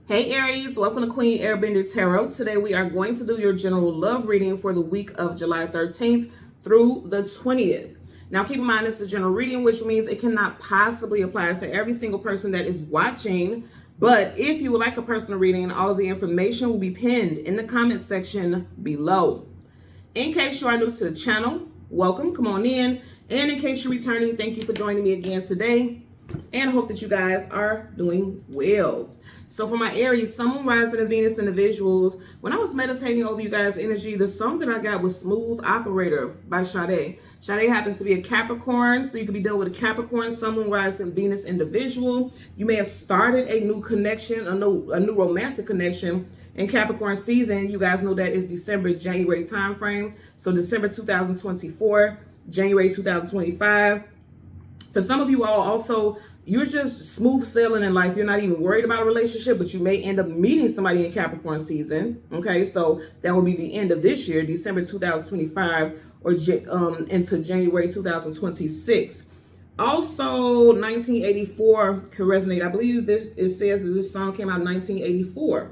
Hey Aries, welcome to Queen Airbender Tarot. Today we are going to do your general love reading for the week of July 13th through the 20th. Now keep in mind this is a general reading, which means it cannot possibly apply to every single person that is watching. But if you would like a personal reading, all of the information will be pinned in the comment section below. In case you are new to the channel, welcome, come on in. And in case you're returning, thank you for joining me again today. And I hope that you guys are doing well. So for my Aries, Sun, Moon, Rising, and Venus individuals, when I was meditating over you guys' energy, the song that I got was Smooth Operator by Sade. Sade happens to be a Capricorn, so you could be dealing with a Capricorn, Sun, Moon, Rising, Venus individual. You may have started a new connection, a new romantic connection in Capricorn season. You guys know that is December, January time frame. So December 2024, January 2025. For some of you all also, you're just smooth sailing in life. You're not even worried about a relationship, but you may end up meeting somebody in Capricorn season. Okay, so that will be the end of this year, December 2025, or into January 2026. Also, 1984 can resonate. I believe it says that this song came out in 1984.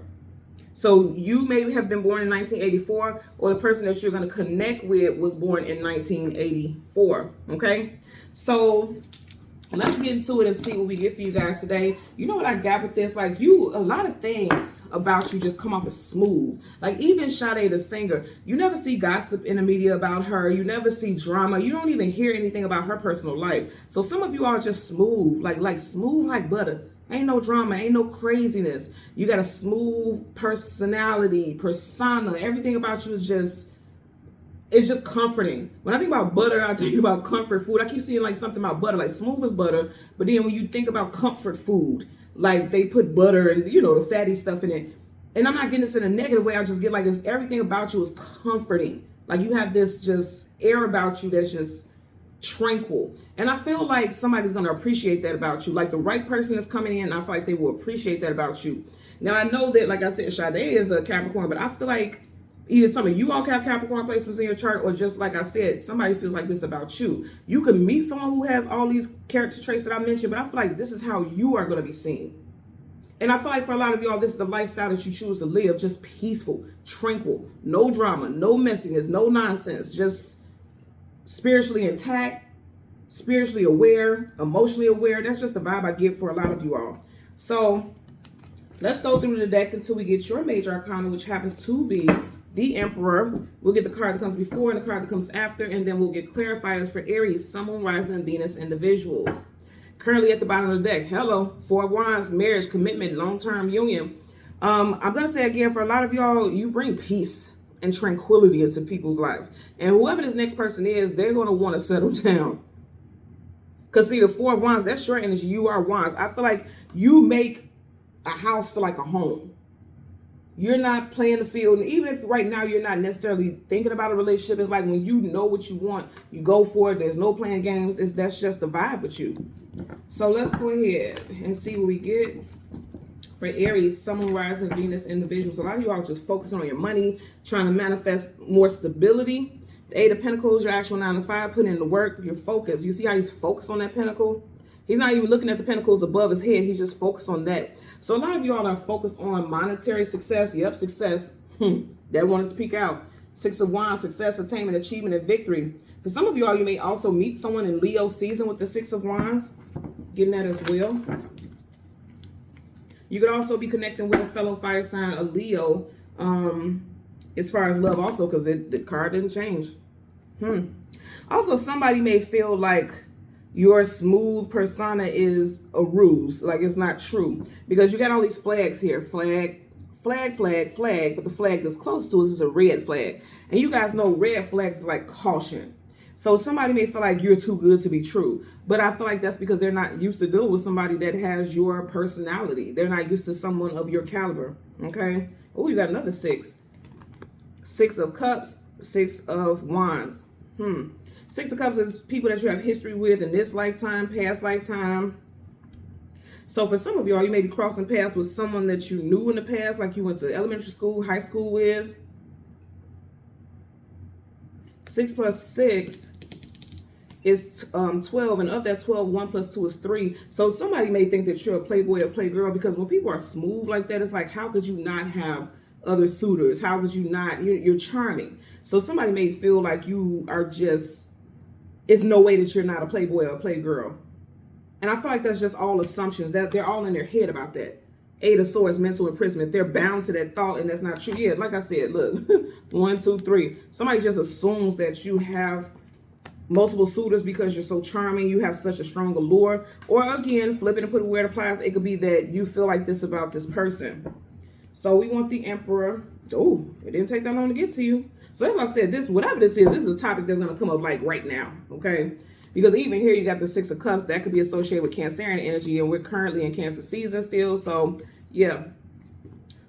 So you may have been born in 1984, or the person that you're going to connect with was born in 1984. Okay, so let's get into it and see what we get for you guys today. You know what I got with this? Like, a lot of things about you just come off as smooth. Like even Sade the singer, you never see gossip in the media about her. You never see drama. You don't even hear anything about her personal life. So some of you are just smooth, like smooth like butter. Ain't no drama, ain't no craziness. You got a smooth personality, persona. Everything about you is just comforting. When I think about butter, I think about comfort food. I keep seeing like something about butter, like smooth as butter. But then when you think about comfort food, like they put butter and, you know, the fatty stuff in it. And I'm not getting this in a negative way. I just get like this, everything about you is comforting. Like you have this just air about you that's just tranquil. And I feel like somebody's going to appreciate that about you. Like the right person is coming in, and I feel like they will appreciate that about you. Now I know that, like I said, Sade is a Capricorn, but I feel like either some of you all have Capricorn placements in your chart, or just like I said, somebody feels like this about you. You could meet someone who has all these character traits that I mentioned, but I feel like this is how you are going to be seen. And I feel like for a lot of y'all, this is the lifestyle that you choose to live. Just peaceful, tranquil, no drama, no messiness, no nonsense, just spiritually intact, spiritually aware, emotionally aware. That's just the vibe I get for a lot of you all. So let's go through the deck until we get your major arcana, which happens to be the Emperor. We'll get the card that comes before and the card that comes after, and then we'll get clarifiers for Aries, Sun, Moon, Rising, and Venus individuals. Currently at the bottom of the deck, hello, Four of Wands, marriage, commitment, long-term union. I'm going to say again, for a lot of y'all, you bring peace and tranquility into people's lives. And whoever this next person is, they're going to want to settle down. Because see, the Four of Wands, that's your energy. You are Wands. I feel like you make a house feel like a home. You're not playing the field. And even if right now you're not necessarily thinking about a relationship, it's like when you know what you want, you go for it. There's no playing games. That's just the vibe with you. So let's go ahead and see what we get for Aries, Sun, Moon, Rising, Venus individuals. A lot of you are just focusing on your money, trying to manifest more stability. The Eight of Pentacles, your actual 9 to 5, putting in the work, your focus. You see how he's focused on that pentacle? He's not even looking at the pentacles above his head. He's just focused on that. So a lot of you all are focused on monetary success. Yep, success. That one to speak out. Six of Wands, success, attainment, achievement, and victory. For some of you all, you may also meet someone in Leo season with the Six of Wands. Getting that as well. You could also be connecting with a fellow fire sign, a Leo, as far as love also, because the card didn't change. Also, somebody may feel like your smooth persona is a ruse, like it's not true, because you got all these flags here. Flag, flag, flag, flag, but the flag that's close to us is a red flag. And you guys know red flags is like caution. So somebody may feel like you're too good to be true, but I feel like that's because they're not used to dealing with somebody that has your personality. They're not used to someone of your caliber, okay? Oh, you got another six. Six of Cups, Six of Wands. Six of Cups is people that you have history with in this lifetime, past lifetime. So for some of y'all, you may be crossing paths with someone that you knew in the past, like you went to elementary school, high school with. 6 plus 6 is 12, and of that 12, 1 plus 2 is 3. So somebody may think that you're a playboy or playgirl, because when people are smooth like that, it's like, how could you not have other suitors? How could you not? You're charming. So somebody may feel like you are just, it's no way that you're not a playboy or a playgirl. And I feel like that's just all assumptions, that they're all in their head about that. 8 of Swords, mental imprisonment. They're bound to that thought, and that's not true. Yeah, like I said, look, 1, 2, 3. Somebody just assumes that you have multiple suitors because you're so charming, you have such a strong allure. Or again, flip it and put it where it applies. It could be that you feel like this about this person. So we want the Emperor. Oh, it didn't take that long to get to you. So that's why I said this, whatever this is a topic that's going to come up like right now, okay? Because even here you got the 6 of Cups. That could be associated with Cancerian energy, and we're currently in Cancer season still. So yeah.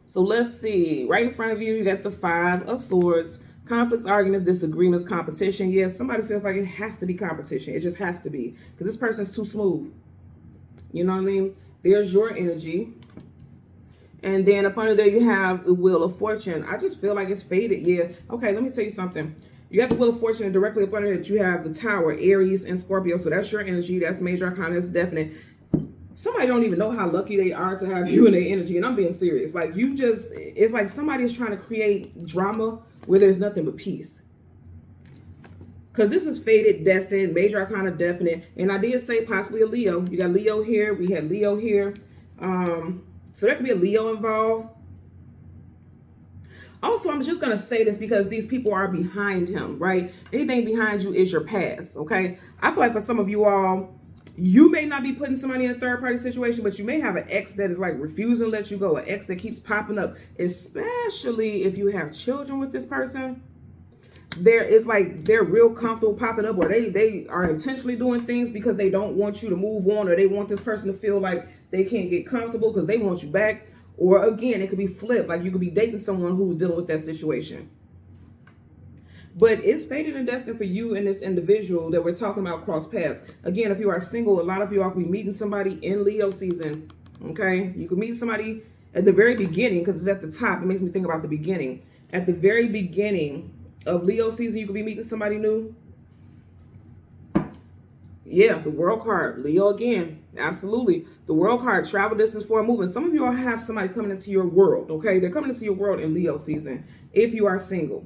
So let's see. Right in front of you, you got the 5 of Swords. Conflicts, arguments, disagreements, competition. Yes, somebody feels like it has to be competition. It just has to be, because this person's too smooth. You know what I mean? There's your energy. And then up under there, you have the Wheel of Fortune. I just feel like it's faded. Yeah. Okay, let me tell you something. You got the Wheel of Fortune, and directly up under it, you have the Tower, Aries and Scorpio. So that's your energy. That's major arcana. That's definite. Somebody don't even know how lucky they are to have you in their energy. And I'm being serious. Like, you just, it's like somebody's trying to create drama where there's nothing but peace. Because this is faded, destined, major arcana, definite. And I did say possibly a Leo. You got Leo here. We had Leo here. So there could be a Leo involved. Also, I'm just going to say this because these people are behind him, right? Anything behind you is your past, okay? I feel like for some of you all, you may not be putting somebody in a third-party situation, but you may have an ex that is like refusing to let you go, an ex that keeps popping up, especially if you have children with this person. It's like they're real comfortable popping up, or they are intentionally doing things because they don't want you to move on, or they want this person to feel like they can't get comfortable because they want you back. Or again, it could be flipped, like you could be dating someone who's dealing with that situation. But it's fated and destined for you and this individual that we're talking about cross paths. Again, if you are single, a lot of you all could be meeting somebody in Leo season, okay? You could meet somebody at the very beginning, because it's at the top. It makes me think about the beginning. At the very beginning of Leo season, you could be meeting somebody new. Yeah, the World card, Leo again, absolutely. The World card, travel distance for a movement. Some of you all have somebody coming into your world, okay? They're coming into your world in Leo season if you are single.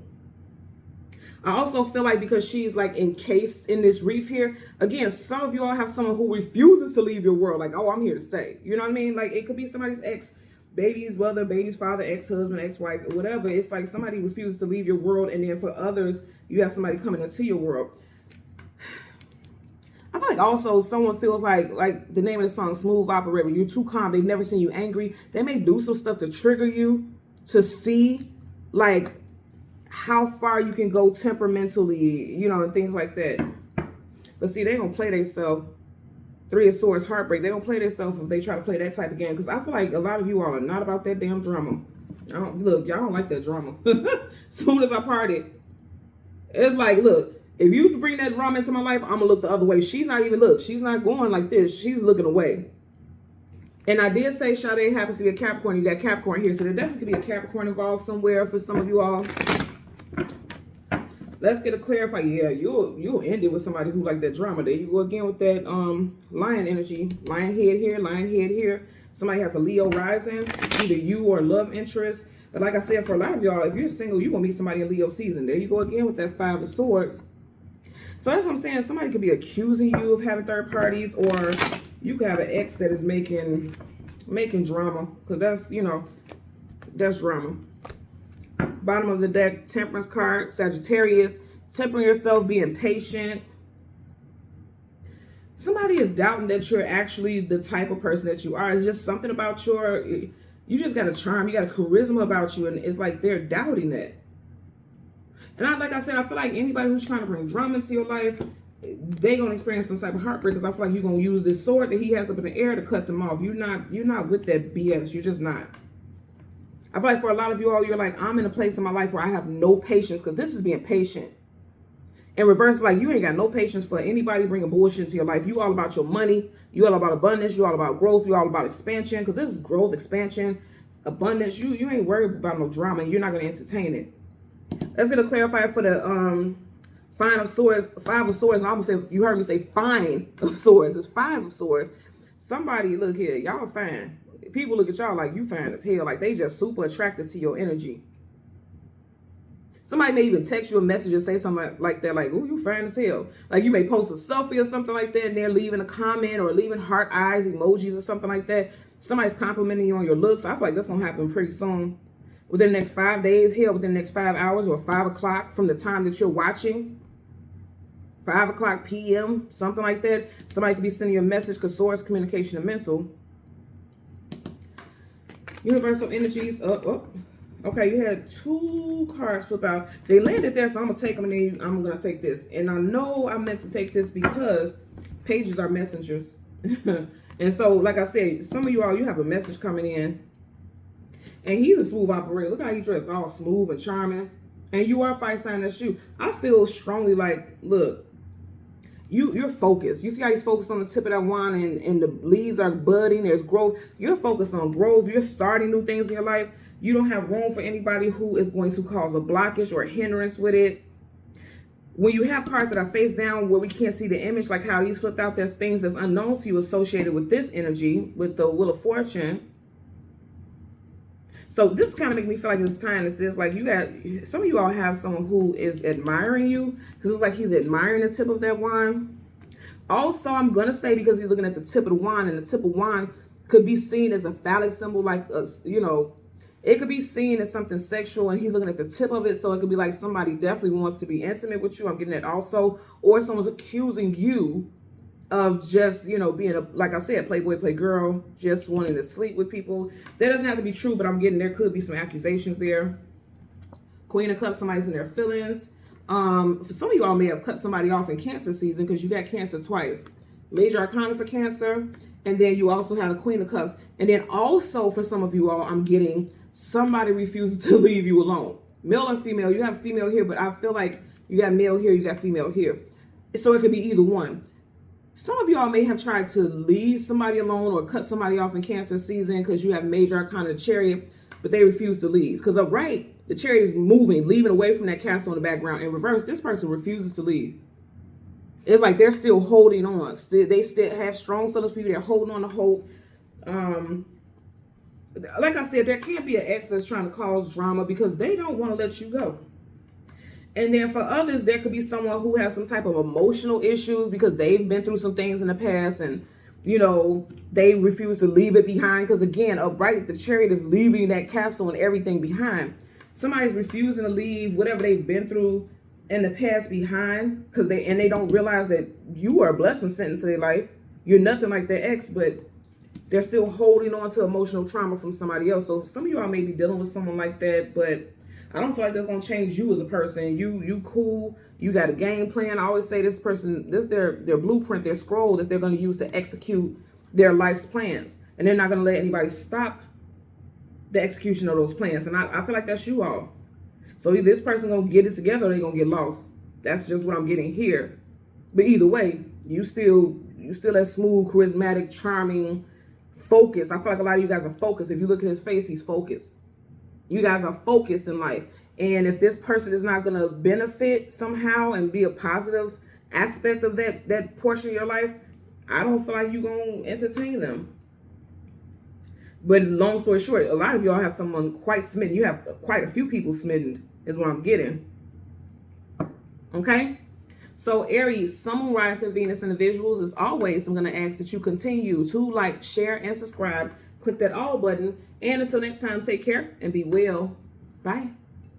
I also feel like because she's like encased in this reef here, again, some of you all have someone who refuses to leave your world. Like, oh, I'm here to stay. You know what I mean? Like, it could be somebody's ex, baby's brother, baby's father, ex-husband, ex-wife, whatever. It's like somebody refuses to leave your world. And then for others, you have somebody coming into your world. I feel like also someone feels like the name of the song, Smooth Operator, you're too calm. They've never seen you angry. They may do some stuff to trigger you, to see like how far you can go temperamentally, you know, and things like that. But see, they're going to play themselves. 3 of Swords, heartbreak. They're going to play themselves if they try to play that type of game. Because I feel like a lot of you all are not about that damn drama. Look, y'all don't like that drama. Soon as I party, it's like, look, if you bring that drama into my life, I'm going to look the other way. She's not even, look, she's not going like this. She's looking away. And I did say Sade happens to be a Capricorn. You got Capricorn here. So there definitely could be a Capricorn involved somewhere for some of you all. Let's get a clarify. Yeah, you'll end it with somebody who like that drama. There you go again with that lion energy. Lion head here, lion head here. Somebody has a Leo rising, either you or love interest. But like I said, for a lot of y'all, if you're single, you're going to meet somebody in Leo season. There you go again with that 5 of Swords. So that's what I'm saying. Somebody could be accusing you of having third parties, or you could have an ex that is making drama, because that's, you know, that's drama. Bottom of the deck, Temperance card, Sagittarius, tempering yourself, being patient. Somebody is doubting that you're actually the type of person that you are. It's just something about you just got a charm, you got a charisma about you, and it's like they're doubting that. And like I said, I feel like anybody who's trying to bring drama into your life, they're going to experience some type of heartbreak, because I feel like you're going to use this sword that he has up in the air to cut them off. You're not with that BS. You're just not. I feel like for a lot of you all, you're like, I'm in a place in my life where I have no patience, because this is being patient. In reverse, like you ain't got no patience for anybody bringing bullshit into your life. You all about your money. You all about abundance. You all about growth. You all about expansion, because this is growth, expansion, abundance. You ain't worried about no drama, and you're not going to entertain it. Let's get a clarifier for Five of Swords, and I almost said, you heard me say fine of Swords. It's Five of Swords. Somebody, look here, y'all fine. People look at y'all like you fine as hell. Like they just super attracted to your energy. Somebody may even text you a message and say something like that, like, "Oh, you fine as hell." Like you may post a selfie or something like that, and they're leaving a comment or leaving heart eyes emojis or something like that. Somebody's complimenting you on your looks. I feel like that's gonna happen pretty soon, within the next 5 days. Hell, within the next 5 hours or 5 o'clock from the time that you're watching. 5 o'clock p.m., something like that. Somebody could be sending you a message because Swords, communication, and mental. Universal energies. Okay, you had 2 cards flip out. They landed there, so I'm going to take them, and then I'm going to take this. And I know I meant to take this because pages are messengers. And so, like I said, some of you all, you have a message coming in. And he's a smooth operator. Look how he dressed, all smooth and charming. And you are a fire sign, that's you. I feel strongly like, look, you're focused. You see how he's focused on the tip of that wand, and the leaves are budding. There's growth. You're focused on growth. You're starting new things in your life. You don't have room for anybody who is going to cause a blockage or a hindrance with it. When you have cards that are face down where we can't see the image, like how these flipped out, there's things that's unknown to you associated with this energy, with the Wheel of Fortune. So this kind of make me feel like it's time. It's like you got, some of you all have someone who is admiring you, because it's like he's admiring the tip of that wand. Also, I'm going to say, because he's looking at the tip of the wand, and the tip of wand could be seen as a phallic symbol, like, you know, it could be seen as something sexual, and he's looking at the tip of it. So it could be like somebody definitely wants to be intimate with you. I'm getting that also. Or someone's accusing you of just, you know, being a, like I said, playboy, playgirl, just wanting to sleep with people. That doesn't have to be true, but I'm getting there could be some accusations there. Queen of Cups, somebody's in their feelings. For some of you all may have cut somebody off in Cancer season, because you got Cancer twice. Major Arcana for Cancer, and then you also have the Queen of Cups. And then also for some of you all, I'm getting somebody refuses to leave you alone. Male or female, you have female here, but I feel like you got male here, you got female here. So it could be either one. Some of y'all may have tried to leave somebody alone or cut somebody off in Cancer season because you have Major Arcana, the Chariot, but they refuse to leave. Because upright, the Chariot is moving, leaving away from that castle in the background. In reverse, this person refuses to leave. It's like they're still holding on. They still have strong feelings for you. They're holding on to hope. Like I said, there can't be an ex that's trying to cause drama because they don't want to let you go. And then for others, there could be someone who has some type of emotional issues because they've been through some things in the past, and, you know, they refuse to leave it behind. Because again, upright, the Chariot is leaving that castle and everything behind. Somebody's refusing to leave whatever they've been through in the past behind, because they don't realize that you are a blessing sent into their life. You're nothing like their ex, but they're still holding on to emotional trauma from somebody else. So some of y'all may be dealing with someone like that, but I don't feel like that's going to change you as a person. You cool. You got a game plan. I always say this person, this their blueprint, their scroll that they're going to use to execute their life's plans. And they're not going to let anybody stop the execution of those plans. And I feel like that's you all. So either this person going to get it together or they're going to get lost. That's just what I'm getting here. But either way, you still that smooth, charismatic, charming, focused. I feel like a lot of you guys are focused. If you look at his face, he's focused. You guys are focused in life. And if this person is not going to benefit somehow and be a positive aspect of that portion of your life, I don't feel like you're going to entertain them. But long story short, a lot of y'all have someone quite smitten. You have quite a few people smitten is what I'm getting. Okay? So Aries, Sun, Moon, Rising, Venus, and the visuals, as always, I'm going to ask that you continue to like, share, and subscribe. Click that all button. And until next time, take care and be well. Bye.